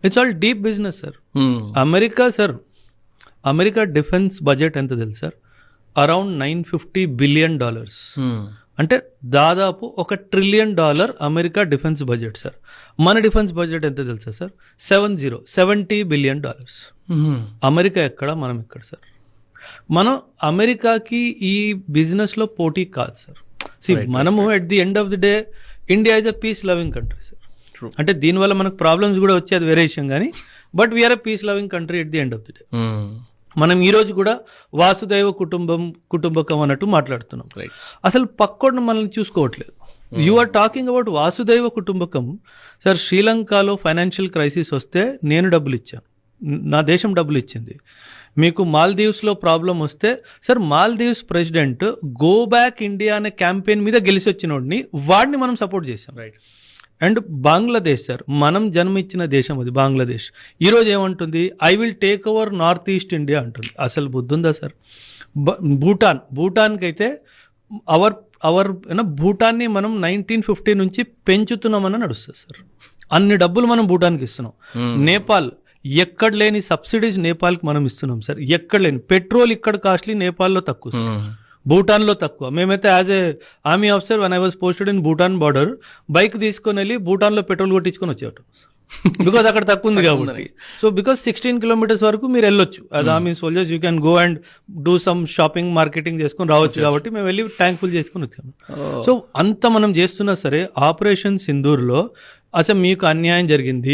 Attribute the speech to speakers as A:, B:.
A: It's all deep business sir. America defence budget ఎంత తెలుసు sir? Around $950 billion. అంటే దాదాపు $1 trillion America defence budget sir. మన defence budget ఎంత తెలుసా సార్? $70 బిలియన్. అమెరికా ఎక్కడ, మనం ఎక్కడ సార్? మనం అమెరికాకి ఈ బిజినెస్ లో పోటీ కాదు సార్. మనము at the end of the day India is a peace loving country sir. అంటే దీనివల్ల మనకు ప్రాబ్లమ్స్ కూడా వచ్చేది వేరే విషయం కానీ, but we're a peace loving country at the end of the day. మనం ఈ రోజు కూడా వాసుదైవ కుటుంబకం అన్నట్టు మాట్లాడుతున్నాం. అసలు పక్కోడు మనల్ని చూసుకోవట్లేదు. యు ఆర్ టాకింగ్ అబౌట్ వాసుదైవ కుటుంబకం. సార్, శ్రీలంకలో ఫైనాన్షియల్ క్రైసిస్ వస్తే నేను డబ్బులు ఇచ్చాను, నా దేశం డబ్బులు ఇచ్చింది. మీకు మాల్దీవ్స్ లో ప్రాబ్లం వస్తే sir, Maldives president go back India అనే క్యాంపెయిన్ మీద గెలిచి వచ్చినోడిని, వాడిని మనం సపోర్ట్ చేసాం. రైట్. అండ్ బంగ్లాదేశ్ సార్, మనం జన్మించిన దేశం అది బంగ్లాదేశ్. ఈరోజు ఏమంటుంది? I will take over north east India అంటుంది. అసలు బుద్ధుందా సార్? భూటాన్కి అయితే భూటాన్ని మనం 1950 నుంచి పెంచుతున్నామని నడుస్తుంది సార్. అన్ని డబ్బులు మనం భూటాన్కి ఇస్తున్నాం. నేపాల్, ఎక్కడ లేని సబ్సిడీస్ నేపాల్కి మనం ఇస్తున్నాం సార్. ఎక్కడ లేని పెట్రోల్ ఇక్కడ కాస్ట్లీ, నేపాల్లో తక్కువ, భూటాన్లో తక్కువ. మేమైతే as a army officer one I was posted in Bhutan border, bike తీసుకొని వెళ్ళి భూటాన్లో పెట్రోల్ కొట్టించుకొని వచ్చేవాడు. బికాజ్ అక్కడ తక్కువ ఉంది కాబట్టి. సో బికాస్ 16 కిలోమీటర్స్ వరకు మీరు వెళ్ళొచ్చు as army soldiers, you can go and do some shopping, marketing చేసుకొని రావచ్చు. కాబట్టి మేము వెళ్ళి ట్యాంక్ ఫుల్ చేసుకొని వచ్చాము. సో అంత మనం చేస్తున్నా సరే, ఆపరేషన్ సింధూర్లో అసలు మీకు అన్యాయం జరిగింది.